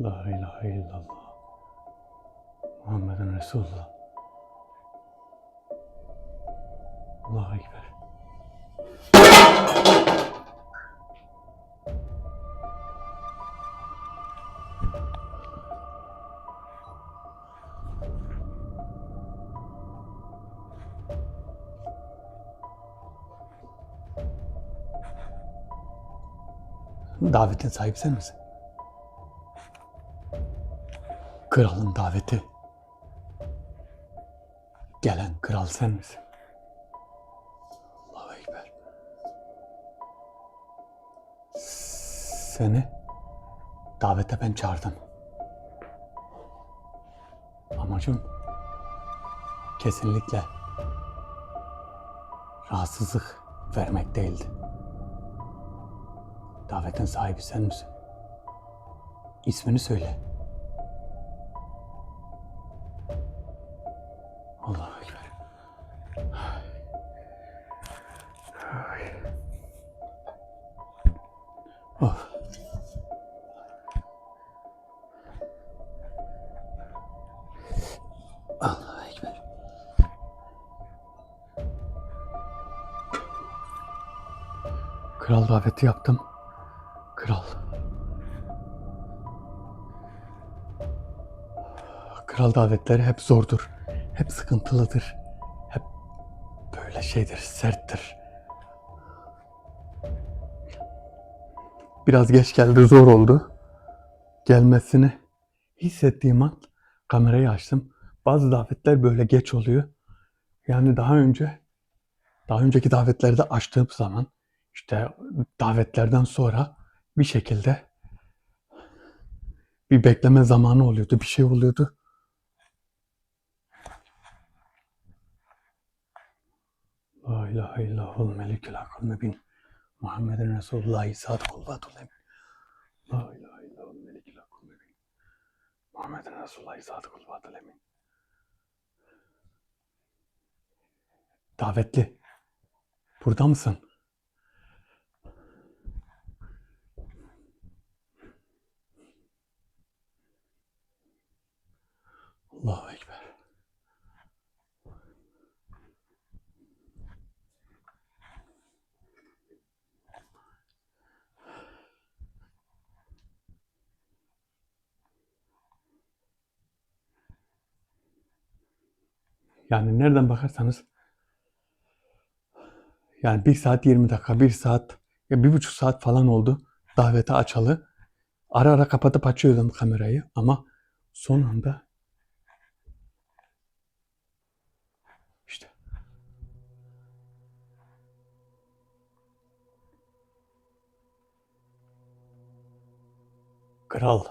La ilahe illallah. Muhammeden Resulullah. Allahu Ekber. Davetin sahibi sen misin? Kralın daveti. Gelen kral sen misin? Allahu Ekber. Seni davete ben çağırdım. Amacım kesinlikle rahatsızlık vermek değildi. Davetin sahibi sen misin? İsmini söyle. Allahu Ekber. Oh. Allahu Ekber. Kral daveti yaptım. Kral. Kral davetleri hep zordur. Hep sıkıntılıdır. Hep böyle şeydir, serttir. Biraz geç geldi, zor oldu. Gelmesini hissettiğim an kamerayı açtım. Bazı davetler böyle geç oluyor. Yani daha önceki davetlerde açtığım zaman işte davetlerden sonra bir şekilde bir bekleme zamanı oluyordu, bir şey oluyordu. La ilahe illallahul melikül hakkul mübin. Muhammeden Resulullah sadıkul vatul emin. La ilahe illallahul melikül hakkul mübin. Muhammeden Resulullah sadıkul vatul emin. Davetli, burada mısın? Allahu Ekber. Yani nereden bakarsanız yani 1 saat 20 dakika, 1 saat, ya 1,5 saat falan oldu davete açalı. Ara ara kapatıp açıyordum kamerayı ama son anda işte kral.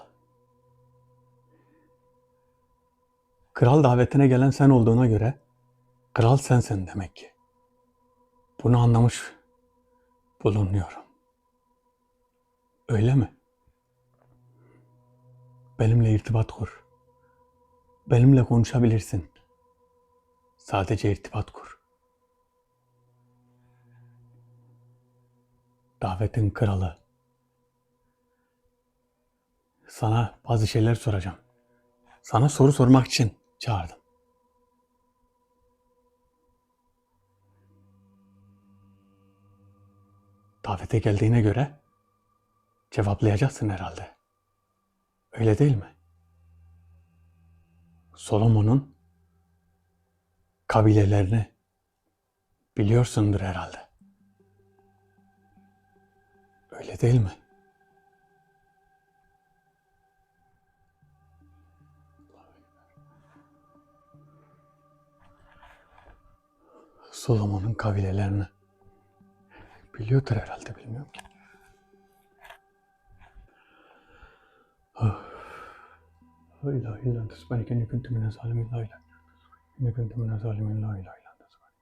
Kral davetine gelen sen olduğuna göre kral sensin demek ki. Bunu anlamış bulunuyorum. Öyle mi? Benimle irtibat kur. Benimle konuşabilirsin. Sadece irtibat kur. Davetin kralı. Sana bazı şeyler soracağım. Sana soru sormak için çağırdım. Davete geldiğine göre cevaplayacaksın herhalde. Öyle değil mi? Solomon'un kabilelerini biliyorsundur herhalde. Öyle değil mi? Solomon'un kabilelerini biliyordur herhalde, bilmiyorum ki. La ilahe illa ente subhaneke inni kuntu minez zalimin. La ilahe inni kuntu minez zalimin. La ilahe illa ente subhaneke.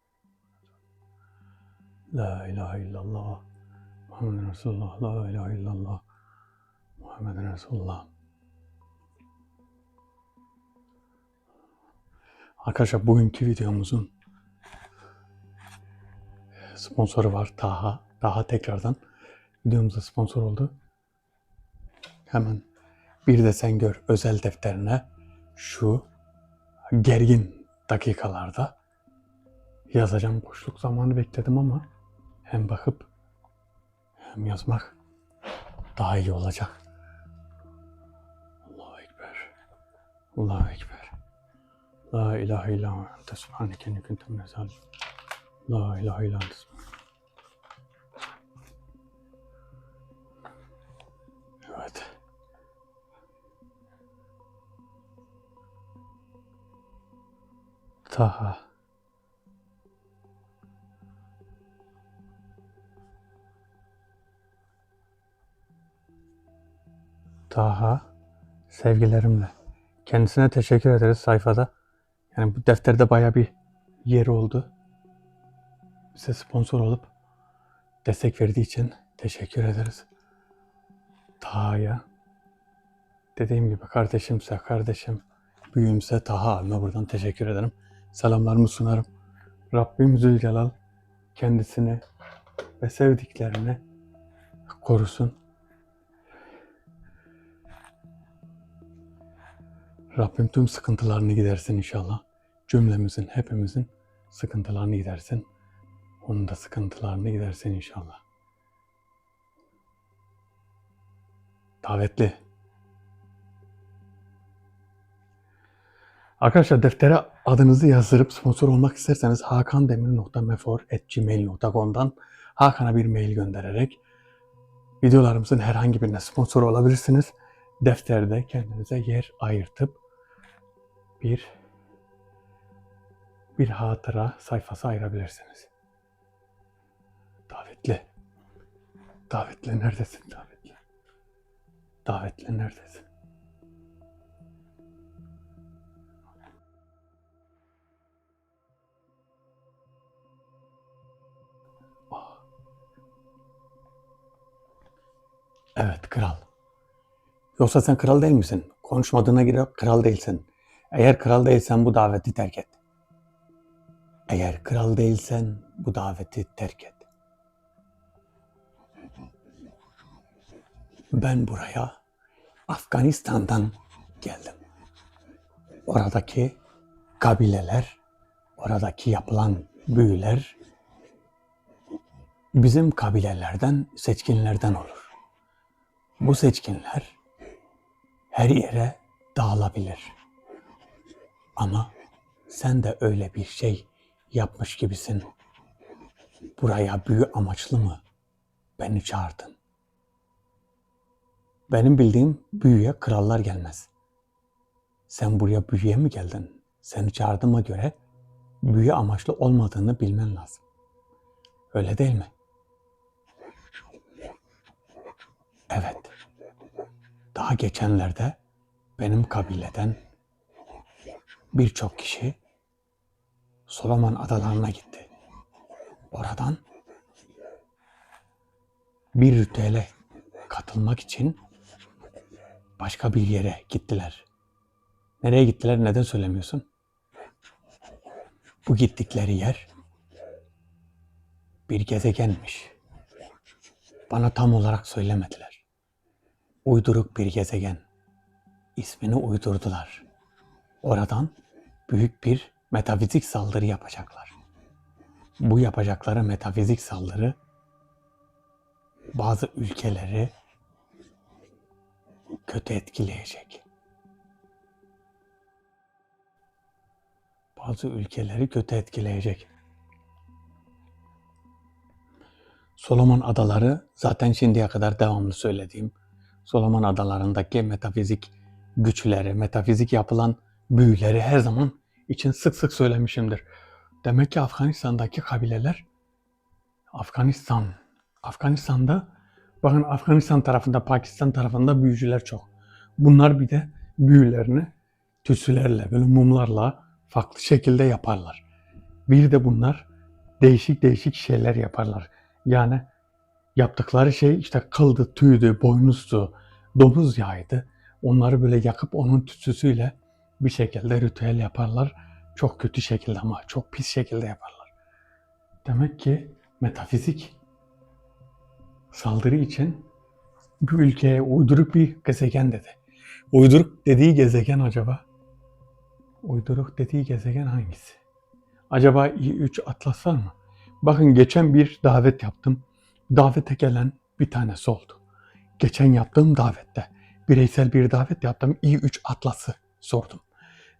La ilahe illallah. Muhammeden Resulullah. La ilahe illallah. Muhammeden Resulullah. Arkadaşlar bugünkü videomuzun sponsoru var, Taha. Taha tekrardan videomuza sponsor oldu. Hemen Bir de sen gör özel defterine şu gergin dakikalarda yazacağım. Boşluk zamanı bekledim ama hem bakıp hem yazmak daha iyi olacak. Allahu Ekber. Allahu Ekber. La ilahe illa ente subhaneke inni kuntu minez zalimin. La ilahe illa ente. Evet. Taha. Taha. Sevgilerimle. Kendisine teşekkür ederiz sayfada. Yani bu defterde bayağı bir yeri oldu. Bize sponsor olup destek verdiği için teşekkür ederiz. Taha'ya. Dediğim gibi kardeşimse kardeşim, büyüğümse Taha abime buradan teşekkür ederim. Selamlarımı sunarım. Rabbim Zülcelal kendisini ve sevdiklerini korusun. Rabbim tüm sıkıntılarını gidersin inşallah. Cümlemizin, hepimizin sıkıntılarını gidersin. Onun da sıkıntılarını gidersin inşallah. Davetli. Arkadaşlar deftere adınızı yazdırıp sponsor olmak isterseniz hakandemir.mefor@gmail.com'dan Hakan'a bir mail göndererek videolarımızın herhangi birine sponsor olabilirsiniz. Defterde kendinize yer ayırtıp bir hatıra sayfası ayırabilirsiniz. Davetli. Davetli neredesin davetli? Davetli neredesin? Evet kral. Yoksa sen kral değil misin? Konuşmadığına göre kral değilsin. Eğer kral değilsen bu daveti terk et. Eğer kral değilsen bu daveti terk et. Ben buraya Afganistan'dan geldim. Oradaki kabileler, oradaki yapılan büyüler bizim kabilelerden, seçkinlerden olur. Bu seçkinler her yere dağılabilir. Ama sen de öyle bir şey yapmış gibisin. Buraya büyü amaçlı mı beni çağırdın? Benim bildiğim büyüye krallar gelmez. Sen buraya büyüye mi geldin? Seni çağırdığıma göre büyü amaçlı olmadığını bilmen lazım. Öyle değil mi? Evet. Daha geçenlerde benim kabileden birçok kişi Solomon Adalarına gitti. Oradan bir ritüele katılmak için başka bir yere gittiler. Nereye gittiler? Neden söylemiyorsun? Bu gittikleri yer bir gezegenmiş. Bana tam olarak söylemediler. Uyduruk bir gezegen. İsmini uydurdular. Oradan büyük bir metafizik saldırı yapacaklar. Bu yapacakları metafizik saldırı bazı ülkeleri kötü etkileyecek. Bazı ülkeleri kötü etkileyecek. Solomon Adaları zaten şimdiye kadar devamlı söylediğim Solomon Adaları'ndaki metafizik güçleri, metafizik yapılan büyüleri her zaman için sık sık söylemişimdir. Demek ki Afganistan'daki kabileler Afganistan'da bakın Afganistan tarafında, Pakistan tarafında büyücüler çok. Bunlar bir de büyülerini tütsülerle, böyle mumlarla farklı şekilde yaparlar. Bir de bunlar değişik değişik şeyler yaparlar. Yani yaptıkları şey işte kıldı, tüydü, boynuzdu, domuz yağıydı. Onları böyle yakıp onun tütsüsüyle bir şekilde ritüel yaparlar. Çok kötü şekilde ama çok pis şekilde yaparlar. Demek ki metafizik saldırı için bu ülkeye uyduruk bir gezegen dedi. Uyduruk dediği gezegen acaba? Uyduruk dediği gezegen hangisi? Acaba i3 Atlas var mı? Bakın geçen bir davet yaptım. Davete gelen bir tanesi oldu. Geçen yaptığım davette bireysel bir davet yaptım. i3 Atlas'ı sordum.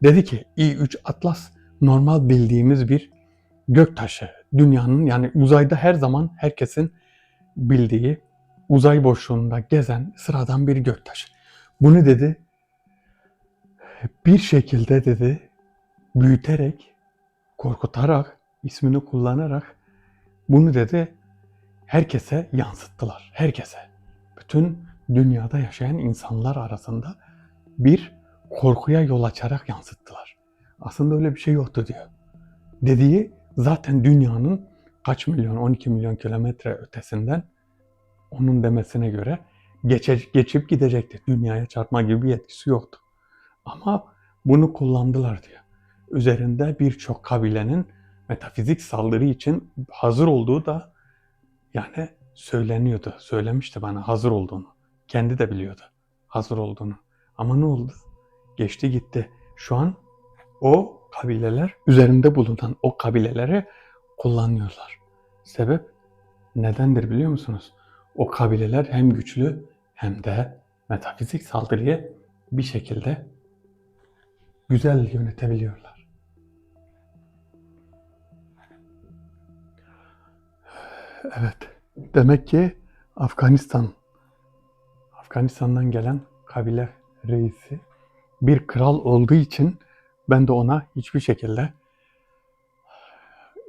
Dedi ki i3 Atlas normal bildiğimiz bir göktaşı. Dünyanın yani uzayda her zaman herkesin bildiği uzay boşluğunda gezen sıradan bir göktaşı. Bunu dedi bir şekilde dedi büyüterek, korkutarak, ismini kullanarak bunu dedi herkese yansıttılar. Herkese. Bütün dünyada yaşayan insanlar arasında bir korkuya yol açarak yansıttılar. Aslında öyle bir şey yoktu diyor. Dediği zaten dünyanın kaç milyon, 12 milyon kilometre ötesinden onun demesine göre geçip gidecekti. Dünyaya çarpma gibi bir etkisi yoktu. Ama bunu kullandılar diyor. Üzerinde birçok kabilenin metafizik saldırı için hazır olduğu da yani söyleniyordu. Söylemişti bana hazır olduğunu. Kendi de biliyordu hazır olduğunu. Ama ne oldu? Geçti gitti. Şu an o kabileler üzerinde bulunan o kabileleri kullanıyorlar. Sebep nedendir biliyor musunuz? O kabileler hem güçlü hem de metafizik saldırıyı bir şekilde güzel yönetebiliyorlar. Evet. Demek ki Afganistan'dan gelen kabile reisi bir kral olduğu için ben de ona hiçbir şekilde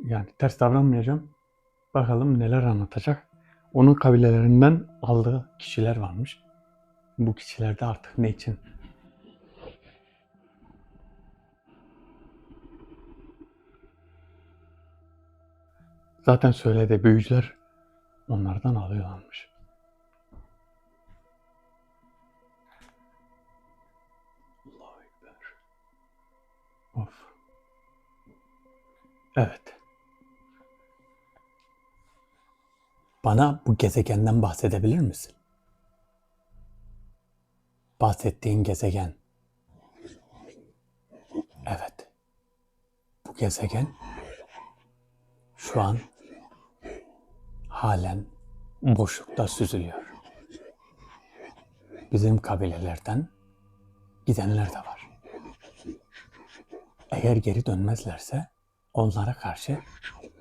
yani ters davranmayacağım. Bakalım neler anlatacak. Onun kabilelerinden aldığı kişiler varmış. Bu kişiler de artık ne için? Zaten söyledi büyücüler onlardan alıyorlarmış. Allahu Ekber. Of. Evet. Bana bu gezegenden bahsedebilir misin? Bahsettiğin gezegen. Evet. Bu gezegen şu an halen boşlukta süzülüyor. Bizim kabilelerden gidenler de var. Eğer geri dönmezlerse onlara karşı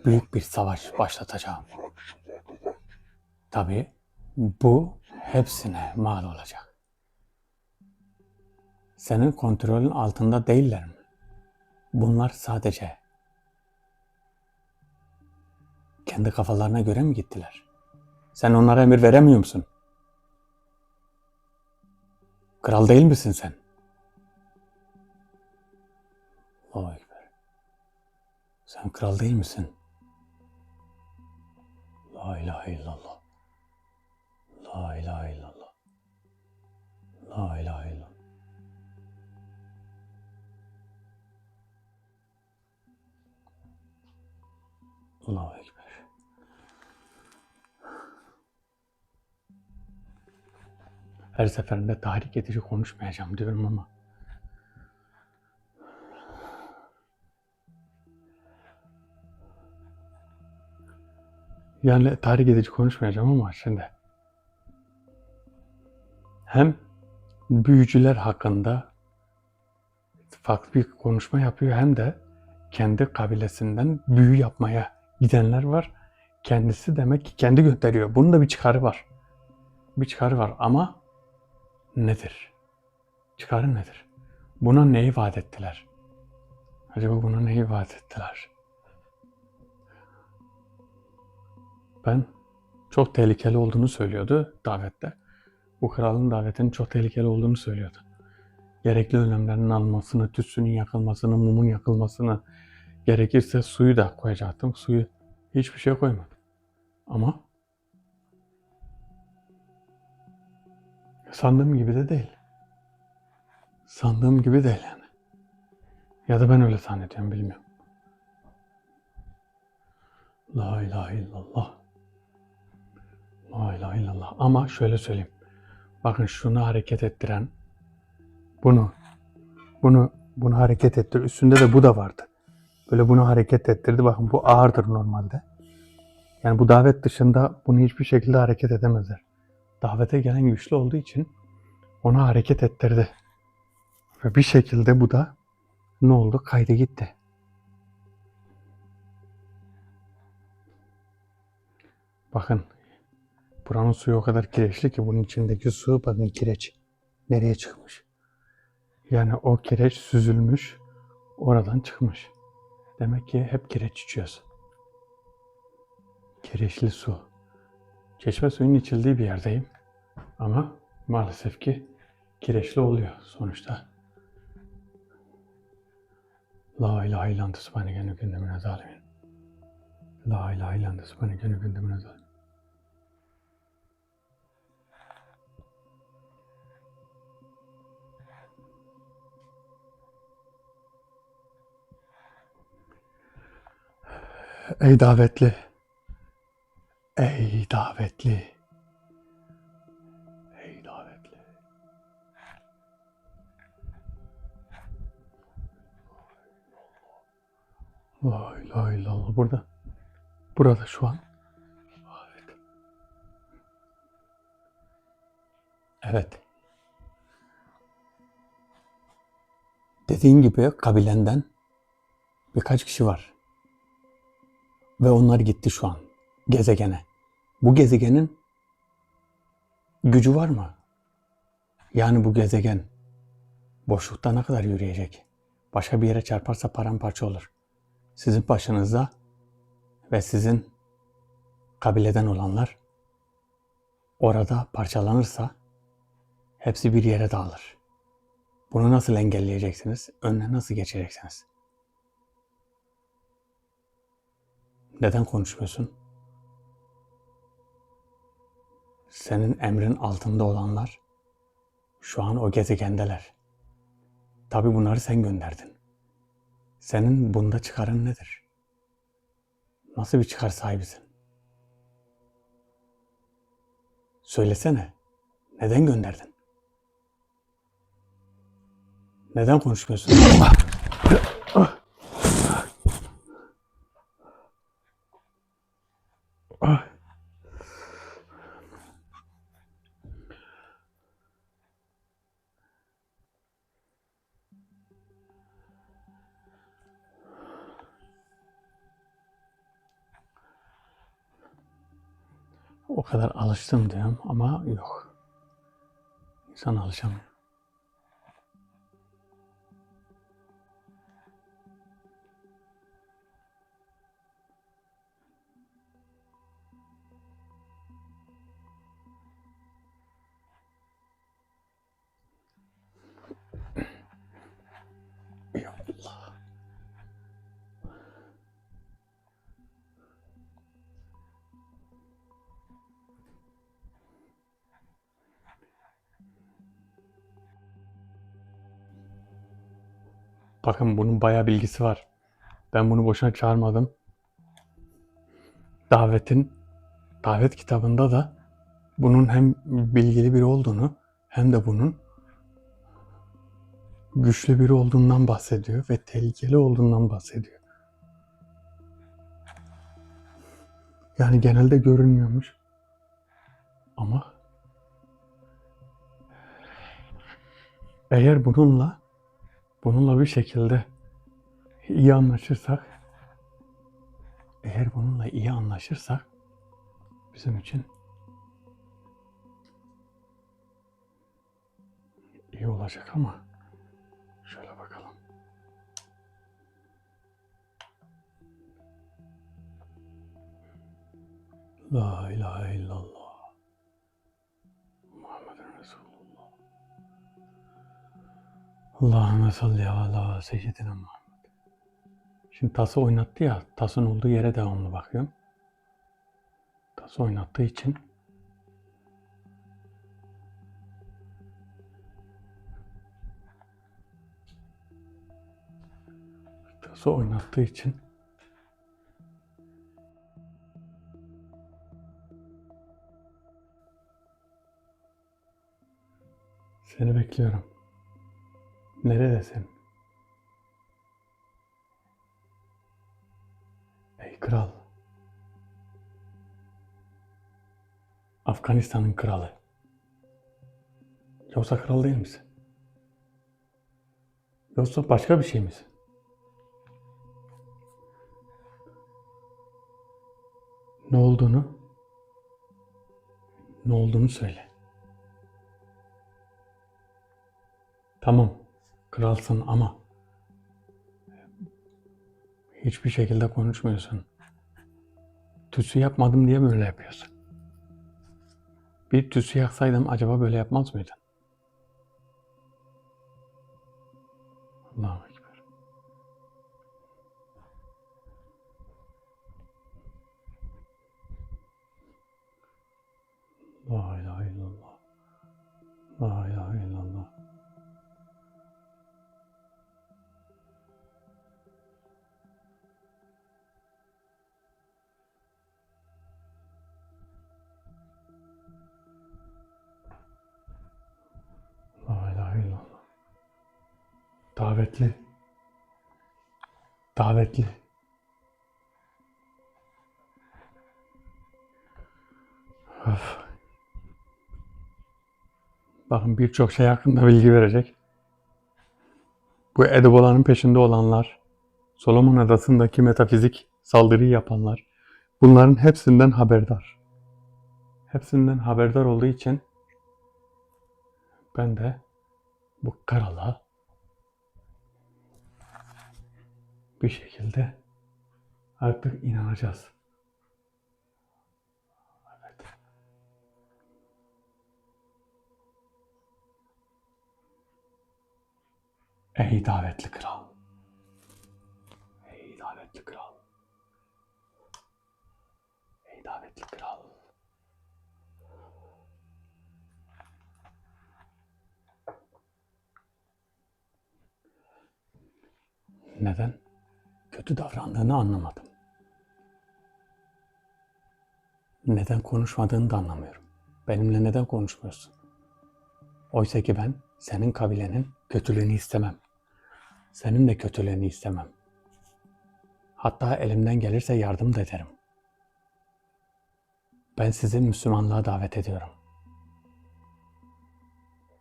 büyük bir savaş başlatacağım. Tabii bu hepsine mal olacak. Senin kontrolün altında değiller mi? Bunlar sadece kendi kafalarına göre mi gittiler? Sen onlara emir veremiyor musun? Kral değil misin sen? Allahu Ekber. Sen kral değil misin? La ilahe illallah. La ilahe illallah. La ilahe illallah. Allahu Ekber. Her seferinde tahrik edici konuşmayacağım diyorum ama yani tahrik edici konuşmayacağım ama şimdi hem büyücüler hakkında farklı bir konuşma yapıyor hem de kendi kabilesinden büyü yapmaya gidenler var. Kendisi demek ki kendi gönderiyor. Bunun da bir çıkarı var. Bir çıkarı var ama nedir? Çıkarı nedir? Buna neyi vaat ettiler? Acaba buna neyi vaat ettiler? Ben çok tehlikeli olduğunu söylüyordu davette. Bu kralın davetinin çok tehlikeli olduğunu söylüyordu. Gerekli önlemlerin alınmasını, tütsünün yakılmasını, mumun yakılmasını, gerekirse suyu da koyacaktım. Suyu hiçbir şey koymadım. Ama sandığım gibi de değil. Sandığım gibi değil yani. Ya da ben öyle zannediyorum bilmiyorum. La ilahe illallah. La ilahe illallah. Ama şöyle söyleyeyim. Bakın şunu hareket ettiren Bunu, bunu hareket ettir. Üstünde de bu da vardı. Böyle bunu hareket ettirdi. Bakın bu ağırdır normalde. Yani bu davet dışında bunu hiçbir şekilde hareket edemezler. Davete gelen güçlü olduğu için onu hareket ettirdi. Ve bir şekilde bu da ne oldu? Kaydı gitti. Bakın buranın suyu o kadar kireçli ki bunun içindeki su bakın kireç. Nereye çıkmış? Yani o kireç süzülmüş. Oradan çıkmış. Demek ki hep kireç içiyoruz. Kireçli su. Çeşme suyunun içildiği bir yerdeyim. Ama maalesef ki kireçli oluyor sonuçta. La ilahe illallah subhaneke ne kuntu minez zalimin. La ilahe illallah subhaneke ne kuntu minez zalimin. Ey davetli. Ey davetli. Ey davetli. La ilahe illallah burada. Burada şu an. Evet. Evet. Dediğin gibi kabilenden birkaç kişi var. Ve onlar gitti şu an gezegene. Bu gezegenin gücü var mı? Yani bu gezegen boşlukta ne kadar yürüyecek? Başka bir yere çarparsa paramparça olur. Sizin başınızda ve sizin kabileden olanlar orada parçalanırsa hepsi bir yere dağılır. Bunu nasıl engelleyeceksiniz? Önüne nasıl geçeceksiniz? Neden konuşmuyorsun? Senin emrin altında olanlar şu an o gezegendeler. Tabii bunları sen gönderdin. Senin bunda çıkarın nedir? Nasıl bir çıkar sahibisin? Söylesene. Neden gönderdin? Neden konuşmuyorsun? O kadar alıştım diyorum ama yok. İnsan alışamıyor. Ya Allah. Bakın bunun bayağı bilgisi var. Ben bunu boşuna çağırmadım. Davet kitabında da bunun hem bilgili biri olduğunu hem de bunun güçlü biri olduğundan bahsediyor ve tehlikeli olduğundan bahsediyor. Yani genelde görünmüyormuş. Ama eğer bununla bir şekilde iyi anlaşırsak, bizim için iyi olacak ama şöyle bakalım. La ilahe illallah. Muhammeden Resulullah. Allahümme salli ala seyyidina Muhammed. Şimdi tası oynattı ya, tasın olduğu yere devamlı bakıyorum. Tası oynattığı için seni bekliyorum. Neredesin? Ey kral. Afganistan'ın kralı. Yoksa kral değil misin? Yoksa başka bir şey misin? Ne olduğunu, ne olduğunu söyle. Tamam, kralsın ama hiçbir şekilde konuşmuyorsun. Tütsü yapmadım diye böyle yapıyorsun. Bir tütsü yaksaydım acaba böyle yapmaz mıydın? Allahu Ekber. La ilahe illallah. La ilahe illallah. La ilahe illallah. Davetli. Davetli. Öf. Bakın birçok şey hakkında bilgi verecek. Bu Edebola'nın peşinde olanlar, Solomon Adası'ndaki metafizik saldırıyı yapanlar, bunların hepsinden haberdar. Hepsinden haberdar olduğu için ben de bu krala bir şekilde artık inanacağız. Evet. Ey davetli kral. Ey davetli kral. Ey davetli kral. Neden kötü davrandığını anlamadım. Neden konuşmadığını da anlamıyorum. Benimle neden konuşmuyorsun? Oysa ki ben senin kabilenin kötülüğünü istemem. Senin de kötülüğünü istemem. Hatta elimden gelirse yardım da ederim. Ben sizi Müslümanlığa davet ediyorum.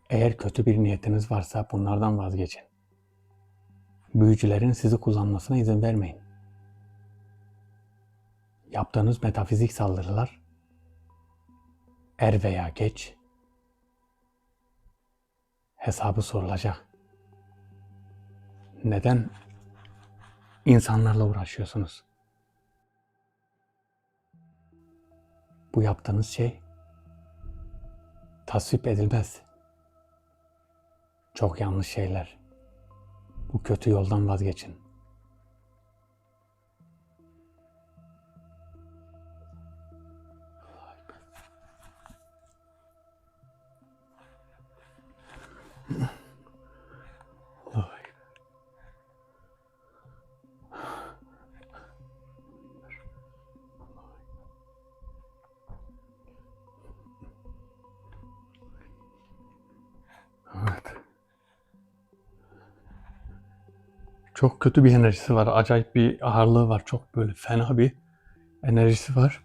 Eğer kötü bir niyetiniz varsa bunlardan vazgeçin. Büyücülerin sizi kullanmasına izin vermeyin. Yaptığınız metafizik saldırılar er veya geç hesabı sorulacak. Neden insanlarla uğraşıyorsunuz? Bu yaptığınız şey tasvip edilmez. Çok yanlış şeyler. Bu kötü yoldan vazgeçin. Evet. Çok kötü bir enerjisi var. Acayip bir ağırlığı var. Çok böyle fena bir enerjisi var.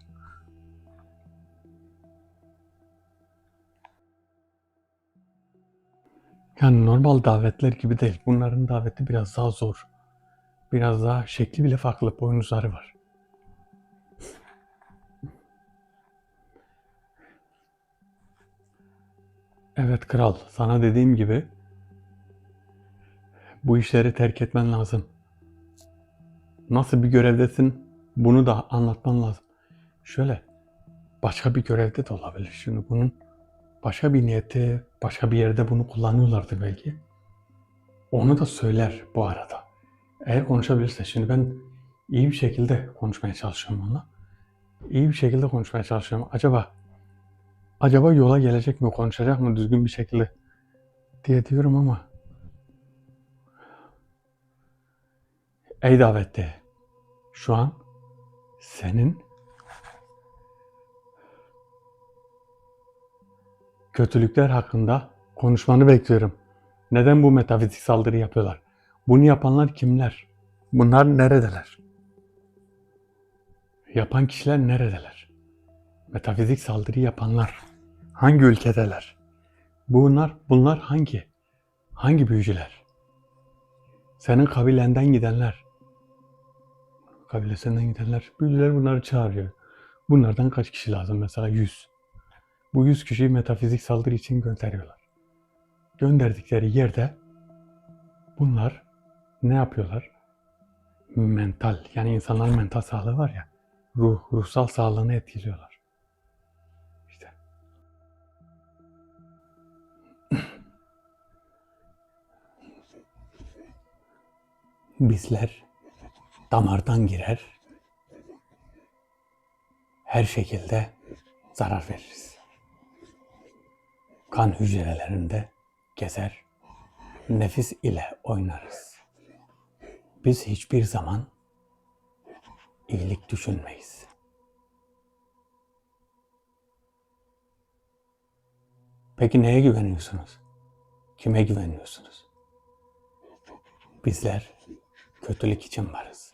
Yani normal davetler gibi değil. Bunların daveti biraz daha zor. Biraz daha şekli bile farklı. Boynuzları var. Evet kral, sana dediğim gibi bu işleri terk etmen lazım. Nasıl bir görevdesin bunu da anlatman lazım. Şöyle, başka bir görevde de olabilir. Şimdi bunun başka bir niyeti, başka bir yerde bunu kullanıyorlardı belki. Onu da söyler bu arada. Eğer konuşabilirse. Şimdi ben iyi bir şekilde konuşmaya çalışıyorum onunla. İyi bir şekilde konuşmaya çalışıyorum. Acaba yola gelecek mi, konuşacak mı düzgün bir şekilde diye diyorum ama ey davetli, şu an senin kötülükler hakkında konuşmanı bekliyorum. Neden bu metafizik saldırı yapıyorlar? Bunu yapanlar kimler? Bunlar neredeler? Yapan kişiler neredeler? Metafizik saldırı yapanlar hangi ülkedeler? Bunlar hangi büyücüler? Senin kabilenden gidenler, kabilesinden gidenler, büyücüler bunları çağırıyor. Bunlardan kaç kişi lazım? Mesela 100. Bu 100 kişiyi metafizik saldırı için gönderiyorlar. Gönderdikleri yerde bunlar ne yapıyorlar? Mental, yani insanların mental sağlığı var ya, ruhsal sağlığını etkiliyorlar. İşte bizler damardan girer, her şekilde zarar veririz. Kan hücrelerinde gezer, nefis ile oynarız. Biz hiçbir zaman iyilik düşünmeyiz. Peki neye güveniyorsunuz? Kime güveniyorsunuz? Bizler kötülük için varız.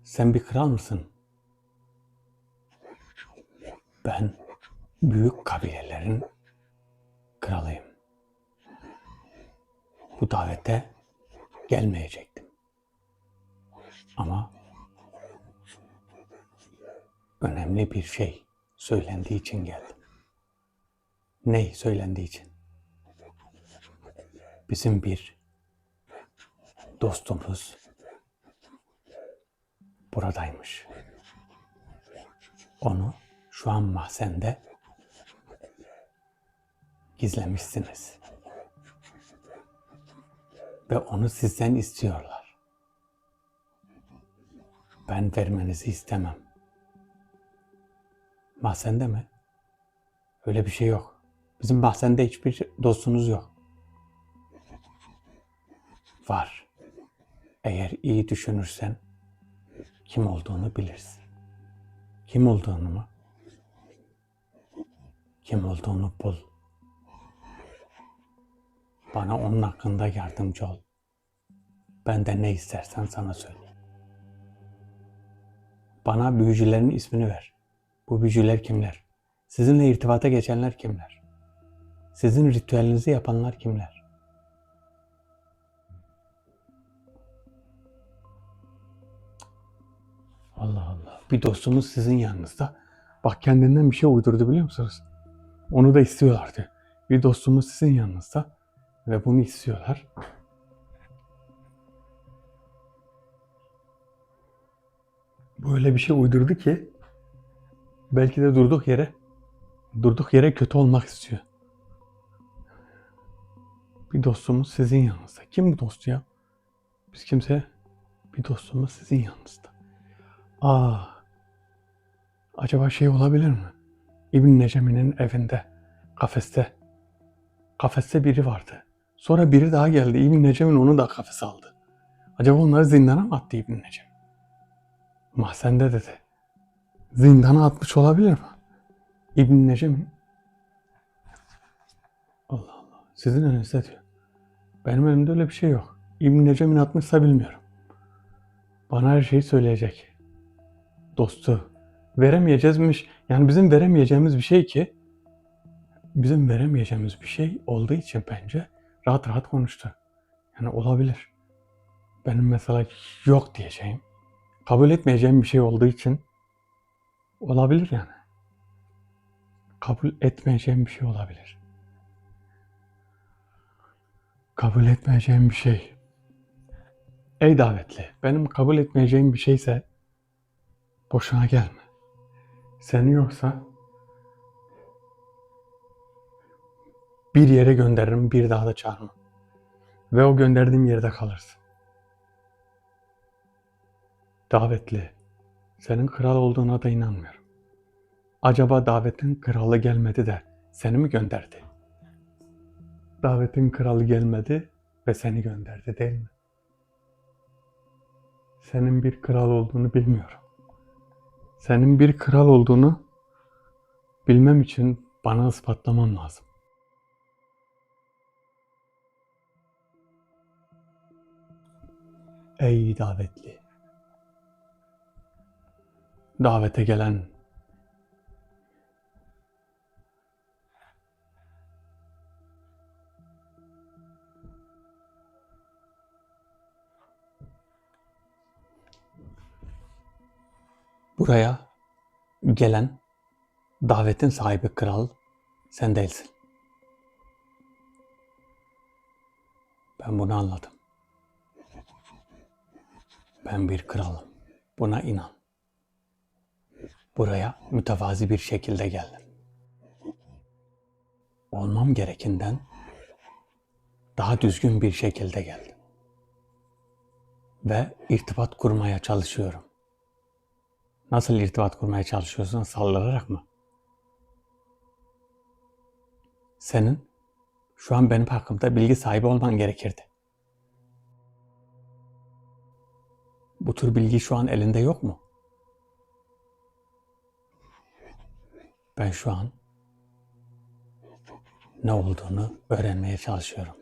Sen bir kral mısın? Ben büyük kabilelerin kralıyım. Bu davete gelmeyecektim. Ama önemli bir şey söylendiği için geldim. Ne söylendiği için? Bizim bir dostumuz buradaymış. Onu şu an mahzende gizlemişsiniz. Ve onu sizden istiyorlar. Ben vermenizi istemem. Mahzende mi? Öyle bir şey yok. Bizim mahzende hiçbir dostunuz yok. Var. Eğer iyi düşünürsen kim olduğunu bilirsin. Kim olduğunu mu? Kim olduğunu bul. Bana onun hakkında yardımcı ol. Ben de ne istersen sana söyleyeyim. Bana büyücülerin ismini ver. Bu büyücüler kimler? Sizinle irtibata geçenler kimler? Sizin ritüelinizi yapanlar kimler? Allah Allah. Bir dostumuz sizin yanınızda. Bak kendinden bir şey uydurdu biliyor musunuz? Onu da istiyorlardı. Bir dostumuz sizin yanınızda ve bunu istiyorlar. Böyle bir şey uydurdu ki belki de durduk yere kötü olmak istiyor. Bir dostumuz sizin yanınızda. Kim bu dost ya? Biz kimse, bir dostumuz sizin yanınızda. Acaba şey olabilir mi? İbn Necemi'nin evinde, kafeste biri vardı. Sonra biri daha geldi. İbn Necemi onu da kafese aldı. Acaba onları zindana mı attı İbn Necemi? Mahzende dedi. Zindana atmış olabilir mi? İbn Necemi. Allah Allah. Sizin önünüzde diyor. Benim elimde öyle bir şey yok. İbn Necemi'nin atmışsa bilmiyorum. Bana her şeyi söyleyecek. Dostu. Veremeyeceğizmiş. Yani bizim veremeyeceğimiz bir şey olduğu için bence rahat rahat konuştu. Yani olabilir. Benim mesela yok diyeceğim, kabul etmeyeceğim bir şey olduğu için olabilir yani. Kabul etmeyeceğim bir şey olabilir. Kabul etmeyeceğim bir şey. Ey davetli, benim kabul etmeyeceğim bir şeyse boşuna gelme. Seni yoksa bir yere gönderirim, bir daha da çağırmam. Ve o gönderdiğim yerde kalırsın. Davetli, senin kral olduğuna da inanmıyorum. Acaba davetin kralı gelmedi de seni mi gönderdi? Davetin kralı gelmedi ve seni gönderdi değil mi? Senin bir kral olduğunu bilmiyorum. Senin bir kral olduğunu bilmem için bana ispatlaman lazım. Ey davetli. Davete gelen buraya gelen davetin sahibi kral sen değilsin. Ben bunu anladım. Ben bir kralım. Buna inan. Buraya mütevazi bir şekilde geldim. Olmam gerekenden daha düzgün bir şekilde geldim. Ve irtibat kurmaya çalışıyorum. Nasıl irtibat kurmaya çalışıyorsun? Saldırarak mı? Senin şu an benim hakkımda bilgi sahibi olman gerekirdi. Bu tür bilgi şu an elinde yok mu? Ben şu an ne olduğunu öğrenmeye çalışıyorum.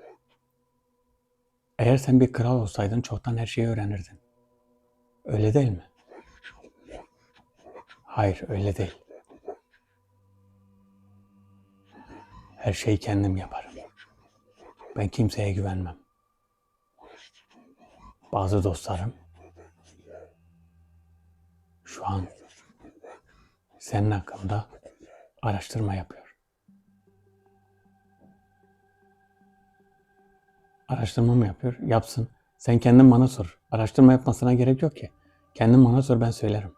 Eğer sen bir kral olsaydın çoktan her şeyi öğrenirdin. Öyle değil mi? Hayır, öyle değil. Her şeyi kendim yaparım. Ben kimseye güvenmem. Bazı dostlarım şu an senin hakkında araştırma yapıyor. Araştırma mı yapıyor? Yapsın. Sen kendin bana sor. Araştırma yapmasına gerek yok ki. Kendin bana sor, ben söylerim.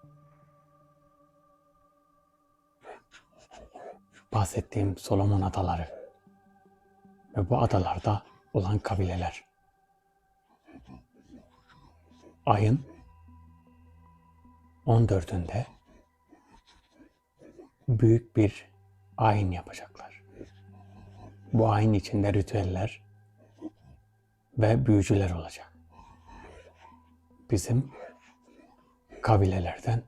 Bahsettiğim Solomon Adaları ve bu adalarda olan kabileler. Ayın 14'ünde büyük bir ayin yapacaklar. Bu ayin içinde ritüeller ve büyücüler olacak. Bizim kabilelerden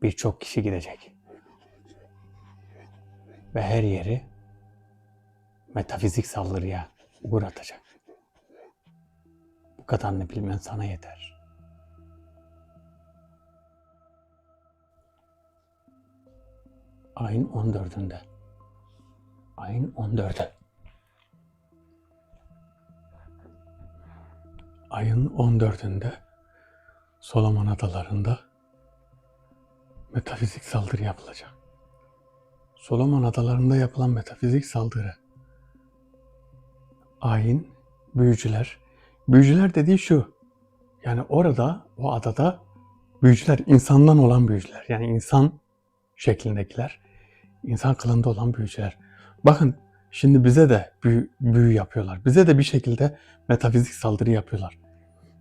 birçok kişi gidecek. Ve her yeri metafizik saldırıya uğratacak. Bu kadarını bilmen sana yeter. Ayın 14'ünde. Ayın 14'ü. Ayın 14'ünde Solomon Adaları'nda metafizik saldırı yapılacak. Solomon Adaları'nda yapılan metafizik saldırı. Ayin, büyücüler. Büyücüler dediği şu. Yani orada, o adada büyücüler, insandan olan büyücüler. Yani insan şeklindekiler. İnsan kılığında olan büyücüler. Bakın şimdi bize de büyü yapıyorlar. Bize de bir şekilde metafizik saldırı yapıyorlar.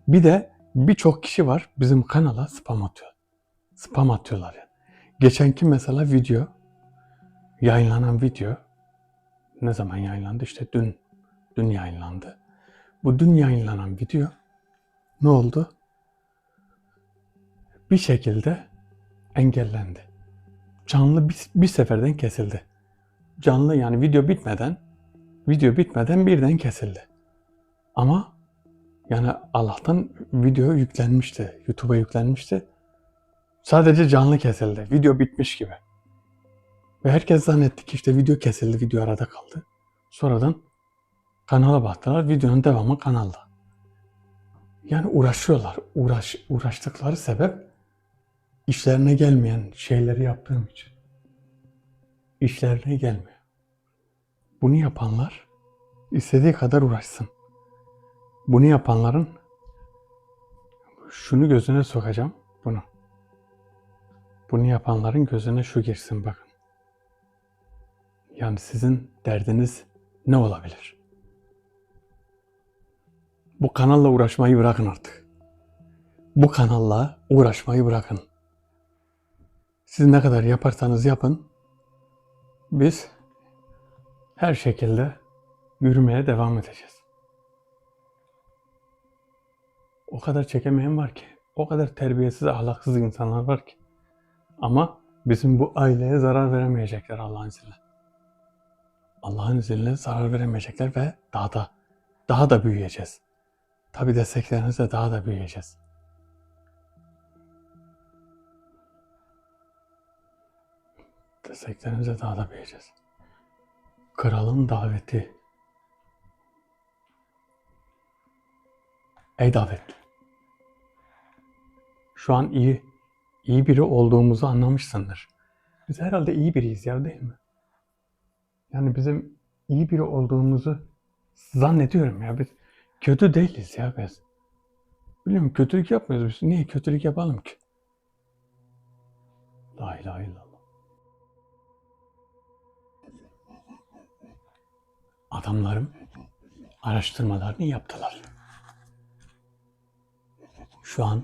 Bir de birçok kişi var bizim kanala spam atıyor. Spam atıyorlar yani. Geçenki mesela yayınlanan video ne zaman yayınlandı? İşte dün yayınlandı. Bu dün yayınlanan video ne oldu? Bir şekilde engellendi. Canlı bir seferden kesildi. Canlı yani video bitmeden birden kesildi. Ama yani Allah'tan video yüklenmişti. YouTube'a yüklenmişti. Sadece canlı kesildi. Video bitmiş gibi. Ve herkes zannetti ki işte video kesildi, video arada kaldı. Sonradan kanala baktılar, videonun devamı kanalda. Yani uğraşıyorlar. Uğraştıkları sebep işlerine gelmeyen şeyleri yaptığım için. İşlerine gelmiyor. Bunu yapanlar istediği kadar uğraşsın. Bunu yapanların şunu gözüne sokacağım, bunu. Bunu yapanların gözüne şu girsin bakın. Yani sizin derdiniz ne olabilir? Bu kanalla uğraşmayı bırakın artık. Bu kanalla uğraşmayı bırakın. Siz ne kadar yaparsanız yapın, biz her şekilde yürümeye devam edeceğiz. O kadar çekemeyen var ki, o kadar terbiyesiz, ahlaksız insanlar var ki. Ama bizim bu aileye zarar veremeyecekler Allah'ın izniyle. Allah'ın izniyle zarar veremeyecekler ve daha da büyüyeceğiz. Tabii desteklerinizle daha da büyüyeceğiz. Desteklerinize daha da büyüyeceğiz. Kralın daveti. Ey davetli. Şu an iyi biri olduğumuzu anlamışsındır. Biz herhalde iyi biriyiz ya, değil mi? Yani bizim iyi biri olduğumuzu zannediyorum ya. Biz kötü değiliz ya biz. Biliyorum, kötülük yapmıyoruz biz. Niye kötülük yapalım ki? La ilahe illallah. Adamlarım araştırmalarını yaptılar. Şu an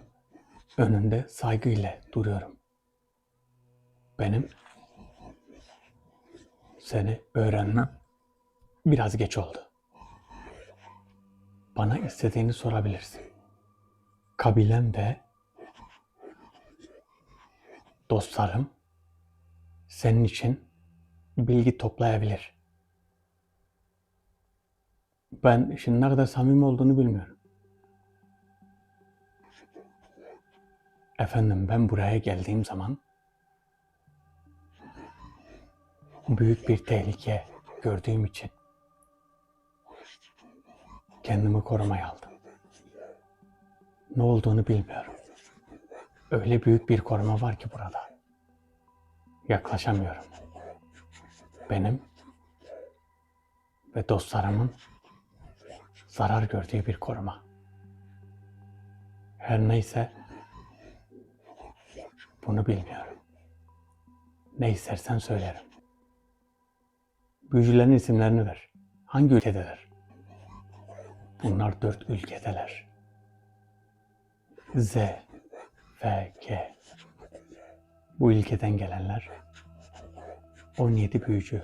önünde saygıyla duruyorum. Benim seni öğrenmem biraz geç oldu. Bana istediğini sorabilirsin. Kabilem ve dostlarım senin için bilgi toplayabilir. Ben şimdi ne kadar samimi olduğunu bilmiyorum. Efendim, ben buraya geldiğim zaman büyük bir tehlike gördüğüm için kendimi korumaya aldım. Ne olduğunu bilmiyorum. Öyle büyük bir koruma var ki burada. Yaklaşamıyorum. Benim ve dostlarımın zarar gördüğü bir koruma. Her neyse, bunu bilmiyorum. Ne istersen söylerim. Büyücülerin isimlerini ver. Hangi ülkedeler? Bunlar 4 ülkedeler. Z, F, G. Bu ülkeden gelenler 17 büyücü.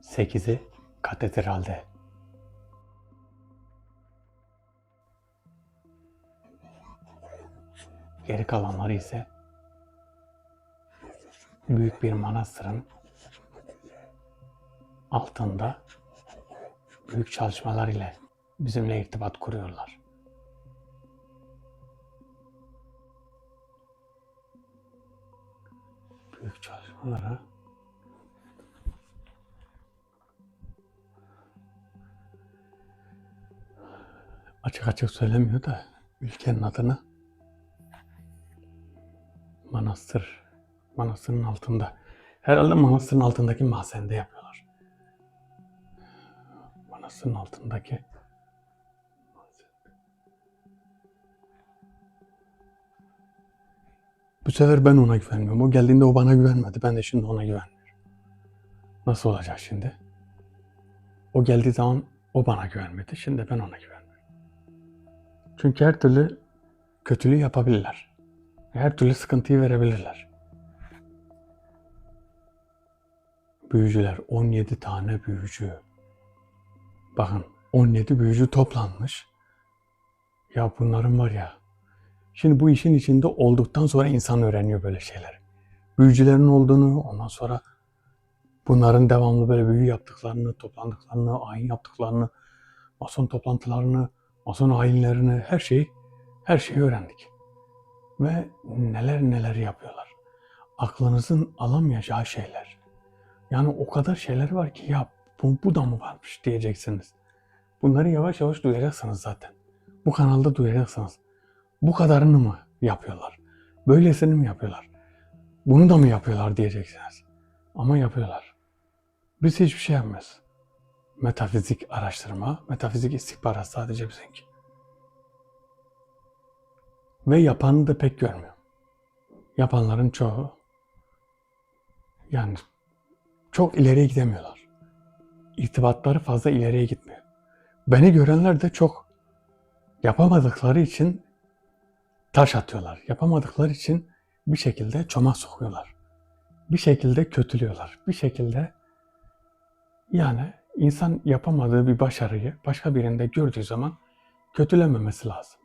8'i katedralde. Geri kalanları ise büyük bir manastırın altında büyük çalışmalar ile bizimle irtibat kuruyorlar. Büyük çalışmalara açık açık söylemiyor da ülkenin adını manastırın altında. Herhalde manastırın altındaki mahzende yapıyorlar. Manastırın altındaki mahzende. Bu sefer ben ona güvenmiyorum. O geldiğinde o bana güvenmedi. Ben de şimdi ona güvenmiyorum. Nasıl olacak şimdi? O geldiği zaman o bana güvenmedi. Şimdi ben ona güvenmiyorum. Çünkü her türlü kötülüğü yapabilirler. Her türlü sıkıntıyı verebilirler. Büyücüler, 17 tane büyücü. Bakın, 17 büyücü toplanmış. Ya bunların var ya. Şimdi bu işin içinde olduktan sonra insan öğreniyor böyle şeyler. Büyücülerin olduğunu, ondan sonra bunların devamlı böyle büyü yaptıklarını, toplandıklarını, ayin yaptıklarını, mason toplantılarını, mason ayinlerini, her şeyi öğrendik. Ve neler yapıyorlar. Aklınızın alamayacağı şeyler. Yani o kadar şeyler var ki ya bu da mı varmış diyeceksiniz. Bunları yavaş yavaş duyacaksınız zaten. Bu kanalda duyacaksınız. Bu kadarını mı yapıyorlar? Böylesini mi yapıyorlar? Bunu da mı yapıyorlar diyeceksiniz. Ama yapıyorlar. Biz hiçbir şey yapmıyoruz. Metafizik araştırma, metafizik istihbarat sadece bizimki. Ve yapanı da pek görmüyorum. Yapanların çoğu yani çok ileriye gidemiyorlar. İrtibatları fazla ileriye gitmiyor. Beni görenler de çok yapamadıkları için taş atıyorlar. Yapamadıkları için bir şekilde çomak sokuyorlar. Bir şekilde kötülüyorlar. Bir şekilde yani insan yapamadığı bir başarıyı başka birinde gördüğü zaman kötülememesi lazım.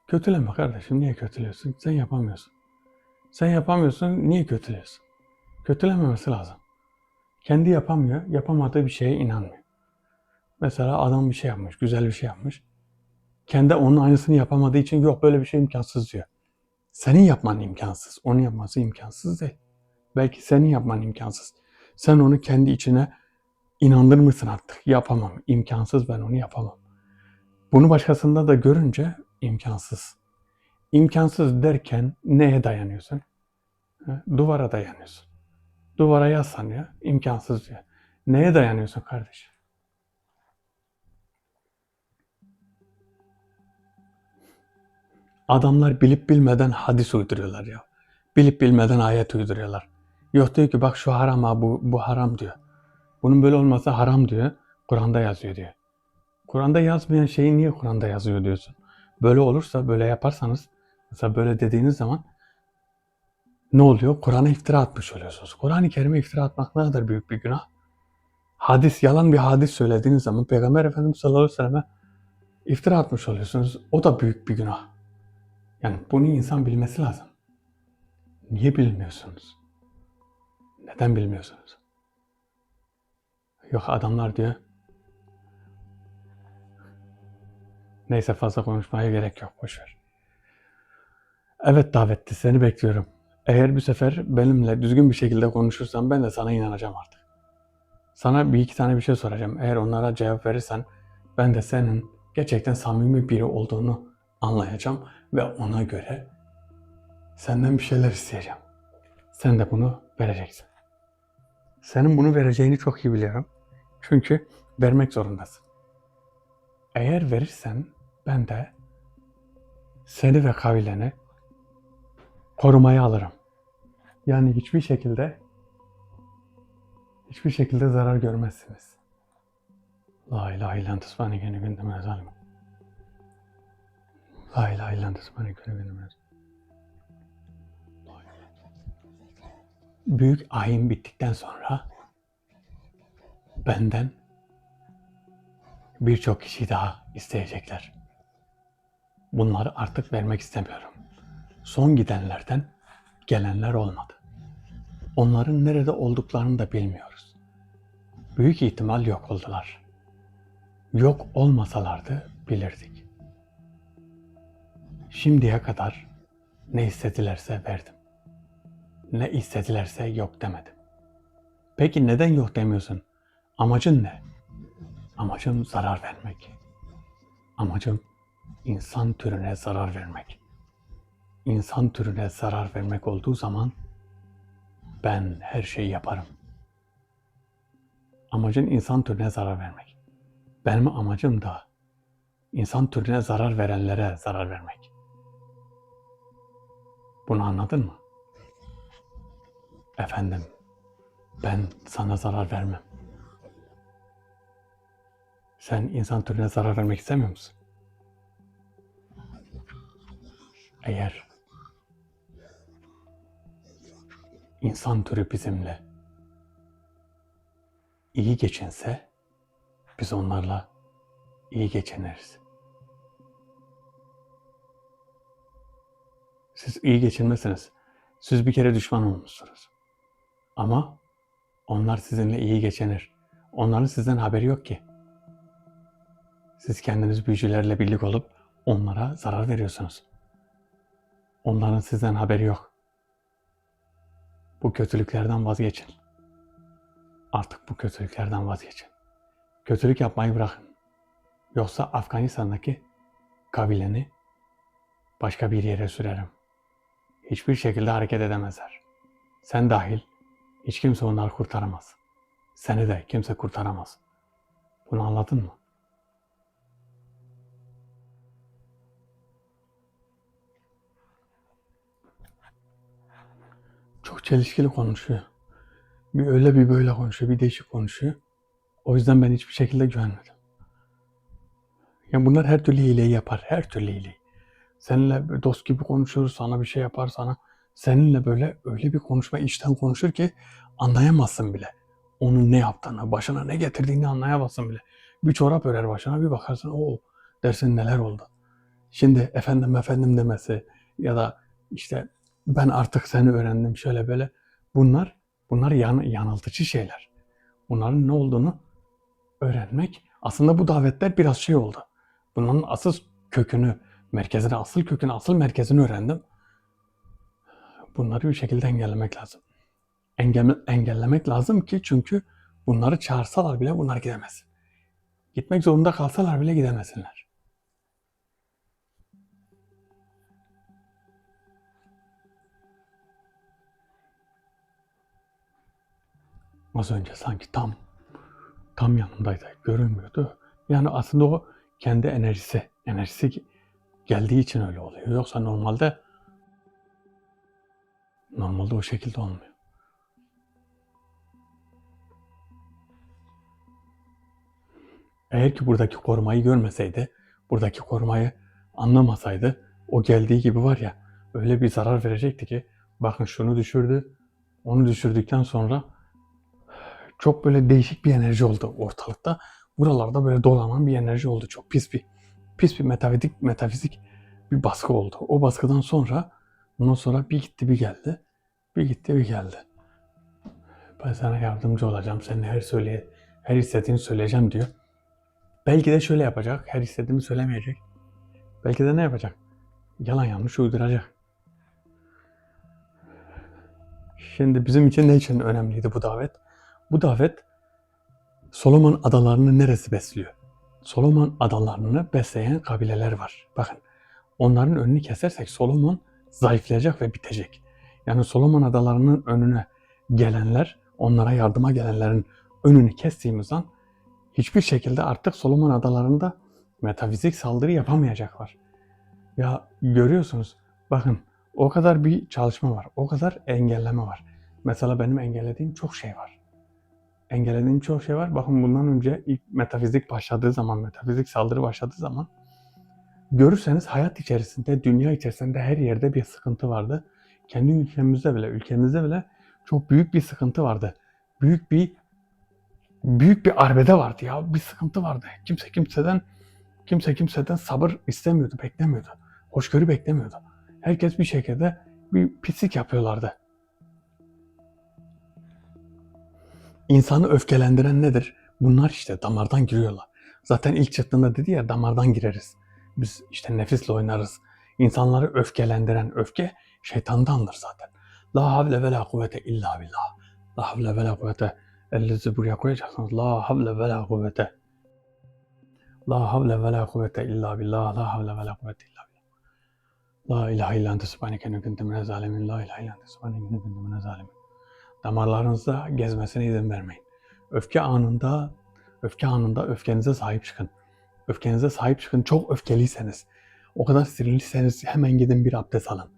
Kötüleme kardeşim, niye kötülüyorsun? Sen yapamıyorsun. Sen yapamıyorsun, niye kötülüyorsun? Kötülememesi lazım. Kendi yapamıyor, yapamadığı bir şeye inanmıyor. Mesela adam bir şey yapmış, güzel bir şey yapmış. Kendi onun aynısını yapamadığı için yok böyle bir şey imkansız diyor. Senin yapman imkansız, onun yapması imkansız değil. Belki senin yapman imkansız. Sen onu kendi içine inandırmışsın artık. Yapamam, imkansız, ben onu yapamam. Bunu başkasında da görünce imkansız. İmkansız derken neye dayanıyorsun? Duvara dayanıyorsun. Duvara yaslanıyor, imkansız diyor. Neye dayanıyorsun kardeşim? Adamlar bilip bilmeden hadis uyduruyorlar ya. Bilip bilmeden ayet uyduruyorlar. Yok diyor ki bak şu haram ha, bu haram diyor. Bunun böyle olması haram diyor. Kur'an'da yazıyor diyor. Kur'an'da yazmayan şeyi niye Kur'an'da yazıyor diyorsun. Böyle olursa, böyle yaparsanız, mesela böyle dediğiniz zaman ne oluyor? Kur'an'a iftira atmış oluyorsunuz. Kur'an-ı Kerim'e iftira atmak ne kadar büyük bir günah. Hadis, yalan bir hadis söylediğiniz zaman Peygamber Efendimiz sallallahu aleyhi ve selleme iftira atmış oluyorsunuz. O da büyük bir günah. Yani bunu insan bilmesi lazım. Niye bilmiyorsunuz? Neden bilmiyorsunuz? Yok adamlar diyor. Neyse fazla konuşmaya gerek yok. Boşver. Evet davetli seni bekliyorum. Eğer bu sefer benimle düzgün bir şekilde konuşursan ben de sana inanacağım artık. Sana bir iki tane bir şey soracağım. Eğer onlara cevap verirsen ben de senin gerçekten samimi biri olduğunu anlayacağım ve ona göre senden bir şeyler isteyeceğim. Sen de bunu vereceksin. Senin bunu vereceğini çok iyi biliyorum. Çünkü vermek zorundasın. Eğer verirsen ben de seni ve kabileni korumaya alırım. Yani hiçbir şekilde zarar görmezsiniz. La ilahe illallah subhaneke ne gündeme zalim. La ilahe illallah subhaneke ne gündeme zalim. Büyük ayin bittikten sonra benden birçok kişi daha isteyecekler. Bunları artık vermek istemiyorum. Son gidenlerden gelenler olmadı. Onların nerede olduklarını da bilmiyoruz. Büyük ihtimal yok oldular. Yok olmasalardı bilirdik. Şimdiye kadar ne istedilerse verdim. Ne istedilerse yok demedim. Peki neden yok demiyorsun? Amacın ne? Amacım zarar vermek. Amacım insan türüne zarar vermek. İnsan türüne zarar vermek olduğu zaman ben her şeyi yaparım. Amacın insan türüne zarar vermek. Benim amacım da insan türüne zarar verenlere zarar vermek. Bunu anladın mı? Efendim, ben sana zarar vermem. Sen insan türüne zarar vermek istemiyor musun? Eğer insan türü bizimle iyi geçinse biz onlarla iyi geçiniriz. Siz iyi geçinmezsiniz. Siz bir kere düşman olmuşsunuz. Ama onlar sizinle iyi geçinir. Onların sizden haberi yok ki. Siz kendiniz büyücülerle birlik olup onlara zarar veriyorsunuz. Onların sizden haberi yok. Bu kötülüklerden vazgeçin. Artık bu kötülüklerden vazgeçin. Kötülük yapmayı bırakın. Yoksa Afganistan'daki kabileni başka bir yere sürerim. Hiçbir şekilde hareket edemezler. Sen dahil hiç kimse onları kurtaramaz. Seni de kimse kurtaramaz. Bunu anladın mı? Çok çelişkili konuşuyor. Bir öyle bir böyle konuşuyor, bir değişik konuşuyor. O yüzden ben hiçbir şekilde güvenmedim. Yani bunlar her türlü hileyi yapar, her türlü hileyi. Seninle dost gibi konuşur, sana bir şey yapar sana. Seninle böyle öyle bir konuşma, içten konuşur ki anlayamazsın bile. Onun ne yaptığını, başına ne getirdiğini anlayamazsın bile. Bir çorap örer başına, bir bakarsın o dersin neler oldu. Şimdi efendim demesi ya da işte ben artık seni öğrendim şöyle böyle. Bunlar yanıltıcı şeyler. Bunların ne olduğunu öğrenmek Aslında bu davetler biraz şey oldu. Bunun asıl kökünü, merkezini, asıl kökünü, asıl merkezini öğrendim. Bunları bir şekilde engellemek lazım. Engellemek lazım ki çünkü bunları çağırsalar bile bunlar gidemez. Gitmek zorunda kalsalar bile gidemesinler. Az önce sanki tam yanındaydı, görünmüyordu. Yani aslında o kendi enerjisi geldiği için öyle oluyor. Yoksa normalde o şekilde olmuyor. Eğer ki buradaki korumayı görmeseydi, buradaki korumayı anlamasaydı, o geldiği gibi var ya, öyle bir zarar verecekti ki, bakın şunu düşürdü, onu düşürdükten sonra çok böyle değişik bir enerji oldu ortalıkta. Buralarda böyle dolanan bir enerji oldu. Çok pis bir metafizik bir baskı oldu. O baskıdan sonra ondan sonra bir gitti bir geldi. Bir gitti bir geldi. Ben sana yardımcı olacağım. Senin her istediğini söyleyeceğim diyor. Belki de şöyle yapacak. Her istediğini söylemeyecek. Belki de ne yapacak? Yalan yanlış uyduracak. Şimdi bizim için ne için önemliydi bu davet? Bu davet Solomon adalarını neresi besliyor? Solomon adalarını besleyen kabileler var. Bakın onların önünü kesersek Solomon zayıflayacak ve bitecek. Yani Solomon adalarının önüne gelenler, onlara yardıma gelenlerin önünü kestiğimiz an hiçbir şekilde artık Solomon adalarında metafizik saldırı yapamayacaklar. Ya görüyorsunuz, bakın o kadar bir çalışma var, o kadar engelleme var. Mesela benim engellediğim çok şey var. Bakın bundan önce ilk metafizik saldırı başladığı zaman görürseniz hayat içerisinde, dünya içerisinde her yerde bir sıkıntı vardı. Kendi ülkemizde bile çok büyük bir sıkıntı vardı. Büyük bir arbede vardı ya, bir sıkıntı vardı. Kimse kimseden sabır istemiyordu, beklemiyordu. Hoşgörü beklemiyordu. Herkes bir şekilde bir pislik yapıyorlardı. İnsanı öfkelendiren nedir? Bunlar işte damardan giriyorlar. Zaten ilk çıktığında dedi ya, damardan gireriz. Biz işte nefisle oynarız. İnsanları öfkelendiren öfke şeytandandır zaten. La havle ve la kuvvete illa billah. La havle ve la kuvvete. Elinizi buraya koyacaksınız. La havle ve la kuvvete. La havle ve la kuvvete illa billah. La havle ve la kuvvete illa billah. La ilahe illa ente subhaneke ne kuntu minez zalimin. La ilahe illa ente subhaneke ne kuntu minez zalimin. Damarlarınızda gezmesine izin vermeyin. Öfke anında öfkenize sahip çıkın. Öfkenize sahip çıkın. Çok öfkeliyseniz, o kadar sinirliyseniz hemen gidin bir abdest alın.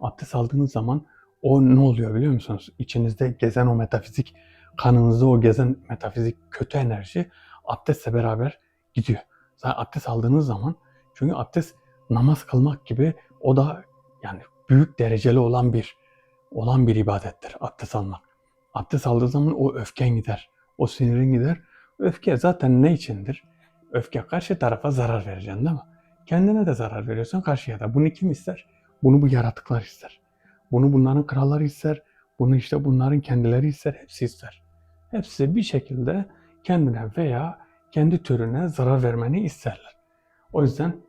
Abdest aldığınız zaman o ne oluyor biliyor musunuz? İçinizde gezen o metafizik, kanınızda o gezen metafizik kötü enerji abdestle beraber gidiyor. Zaten abdest aldığınız zaman, çünkü abdest namaz kılmak gibi, o da yani büyük dereceli olan bir ibadettir abdest almak. Abdest aldığı zaman o öfken gider, o sinirin gider. Öfke zaten ne içindir? Öfke karşı tarafa zarar vereceksin değil mi? Kendine de zarar veriyorsun, karşıya da. Bunu kim ister? Bunu bu yaratıklar ister. Bunu bunların kralları ister. Bunu işte bunların kendileri ister. Hepsi ister. Hepsi bir şekilde kendine veya kendi türüne zarar vermeni isterler. O yüzden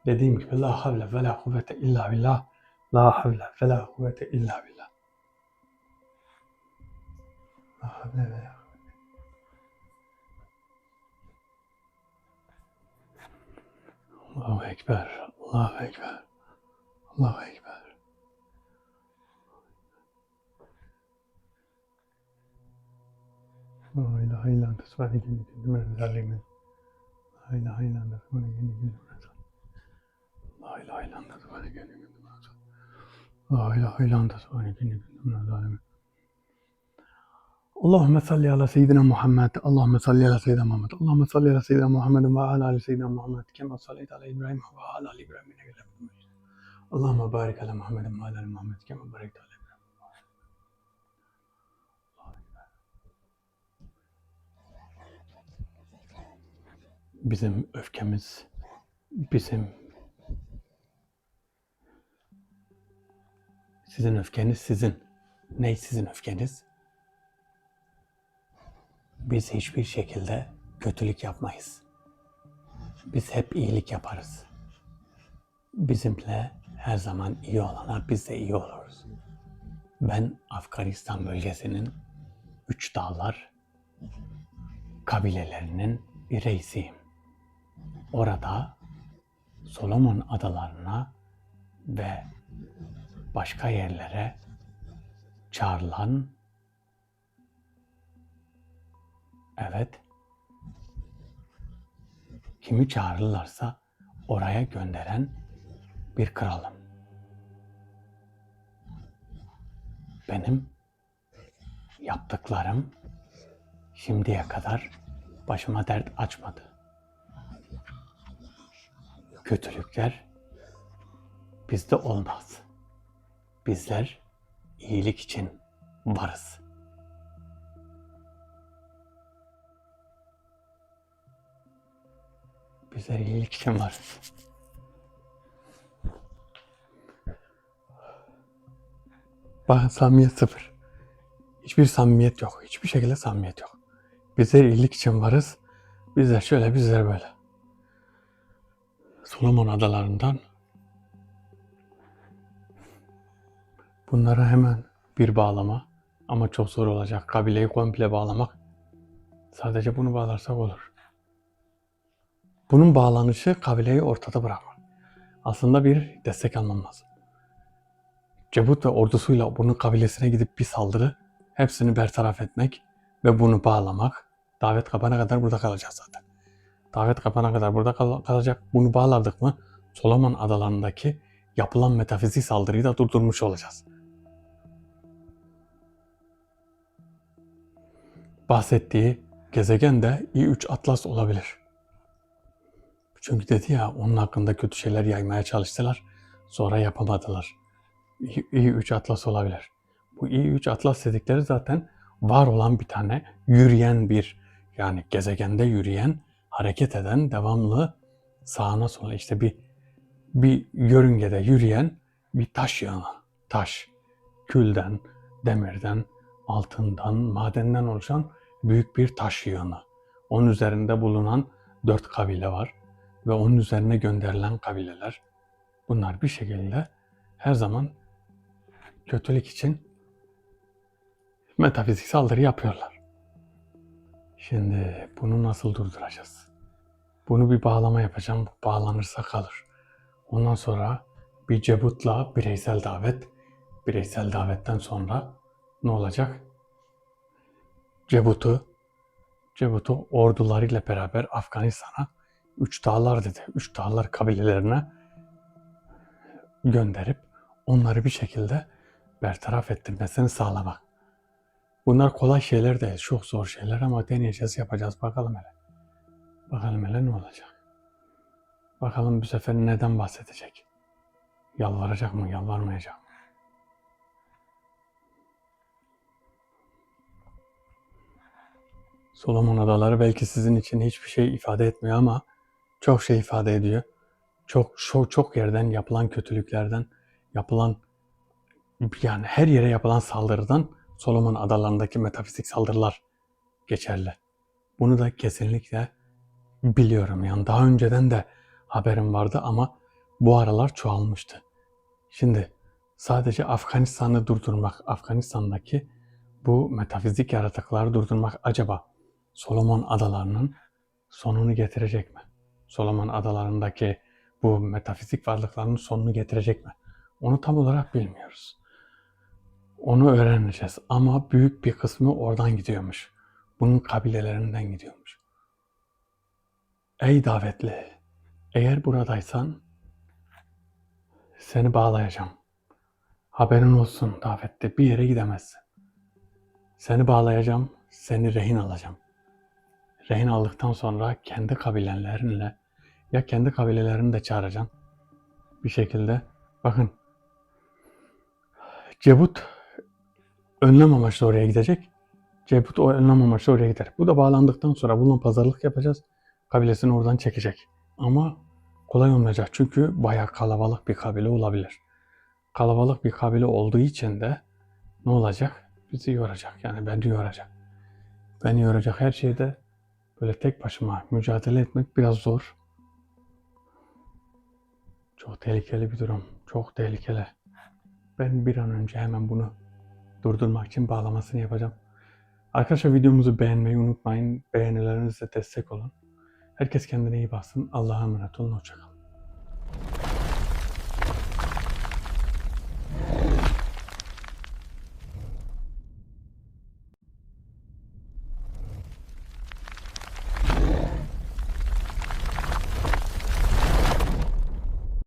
dediğim gibi la havle ve la kuvvete illa billah. La havle ve la kuvvete illa billah. La havle ve la Allahu Ekber, Allahu Ekber, Allahu Ekber. La ilahe illa ente subhaneke inni kuntu minez zalimin. La ilahe illa ente subhaneke inni kuntu minez zalimin. La ilahe illa ente subhaneke inni kuntu minez zalimin. La ilahe illa ente subhaneke inni kuntu minez zalimin. Allahümme salli ala seyyidina Muhammed. Allahümme salli ala seyyidina Muhammed. Allahümme salli ala seyyidina Muhammed ve ala ali seyyidina Muhammed. Kema sallayte ala İbrahim ve ala ali İbrahim inneke hamidun mecid. Allahümme barik ala Muhammed ve ala ali Muhammed. Kema barekte ala İbrahim. Bizim öfkemiz, sizin öfkeniz sizin. Ne sizin öfkeniz? Biz hiçbir şekilde kötülük yapmayız. Biz hep iyilik yaparız. Bizimle her zaman iyi olana biz de iyi oluruz. Ben Afganistan bölgesinin Üç Dağlar kabilelerinin bir reisiyim. Orada Solomon Adalarına ve başka yerlere çağrılan, evet, kimi çağırırlarsa oraya gönderen bir kralım. Benim yaptıklarım şimdiye kadar başıma dert açmadı. Kötülükler bizde olmaz. Bizler iyilik için varız. Bizler iyilik için varız. Bakın samimiyet sıfır. Hiçbir samimiyet yok. Hiçbir şekilde samimiyet yok. Bizler iyilik için varız. Bizler şöyle, bizler böyle. Solomon Adalarından bunlara hemen bir bağlama, ama çok zor olacak. Kabileyi komple bağlamak. Sadece bunu bağlarsak olur. Bunun bağlanışı kabileyi ortada bırakmak. Aslında bir destek almam lazım. Cebut ve ordusuyla bunun kabilesine gidip bir saldırı, hepsini bertaraf etmek ve bunu bağlamak. Davet kapana kadar burada kalacağız zaten. Davet kapana kadar burada kalacak. Bunu bağladık mı Solomon Adalarındaki yapılan metafizik saldırıyı da durdurmuş olacağız. Bahsettiği gezegen de i3 Atlas olabilir. Çünkü dedi ya, onun hakkında kötü şeyler yaymaya çalıştılar. Sonra yapamadılar. i3 Atlas olabilir. Bu i3 Atlas dedikleri zaten var olan bir tane yürüyen bir, yani gezegende yürüyen, hareket eden, devamlı sağına sola işte bir yörüngede yürüyen bir taş yığını. Taş, külden, demirden, altından, madenden oluşan büyük bir taş yığını. Onun üzerinde bulunan 4 kabile var ve onun üzerine gönderilen kabileler. Bunlar bir şekilde her zaman kötülük için metafizik saldırı yapıyorlar. Şimdi bunu nasıl durduracağız? Bunu bir bağlama yapacağım. Bağlanırsa kalır. Ondan sonra bir cebutla bireysel davet. Bireysel davetten sonra ne olacak? Cebutu ordularıyla beraber Afganistan'a Üç Dağlar dedi. Üç Dağlar kabilelerine gönderip onları bir şekilde bertaraf ettirmesini sağlamak. Bunlar kolay şeyler değil, çok zor şeyler ama deneyeceğiz, yapacağız. Bakalım hele. Bakalım hele ne olacak. Bakalım bu sefer neden bahsedecek? Yalvaracak mı, yalvarmayacak mı? Solomon Adaları belki sizin için hiçbir şey ifade etmiyor ama çok şey ifade ediyor. Çok yerden yapılan kötülüklerden, yapılan, yani her yere yapılan saldırıdan Solomon Adalarındaki metafizik saldırılar geçerli. Bunu da kesinlikle biliyorum. Yani daha önceden de haberim vardı ama bu aralar çoğalmıştı. Şimdi sadece Afganistan'ı durdurmak, Afganistan'daki bu metafizik yaratıkları durdurmak acaba Solomon Adalarının sonunu getirecek mi? Solomon Adalarındaki bu metafizik varlıkların sonunu getirecek mi? Onu tam olarak bilmiyoruz. Onu öğreneceğiz ama büyük bir kısmı oradan gidiyormuş. Bunun kabilelerinden gidiyormuş. Ey davetli, eğer buradaysan seni bağlayacağım. Haberin olsun davetli, bir yere gidemezsin. Seni bağlayacağım, seni rehin alacağım. Rehin aldıktan sonra kendi kabilelerinle, ya kendi kabilelerini de çağıracaksın bir şekilde. Bakın, Cebut önlem amaçlı oraya gidecek. Cebut o önlem amaçlı oraya gider. Bu da bağlandıktan sonra bununla pazarlık yapacağız. Kabilesini oradan çekecek. Ama kolay olmayacak çünkü bayağı kalabalık bir kabile olabilir. Kalabalık bir kabile olduğu için de ne olacak? Bizi yoracak. Yani beni yoracak. Beni yoracak her şeyde böyle tek başıma mücadele etmek biraz zor. Çok tehlikeli bir durum. Çok tehlikeli. Ben bir an önce hemen bunu durdurmak için bağlamasını yapacağım. Arkadaşlar videomuzu beğenmeyi unutmayın. Beğenilerinizle destek olun. Herkes kendine iyi baksın. Allah'a emanet olun. Hoşçakalın.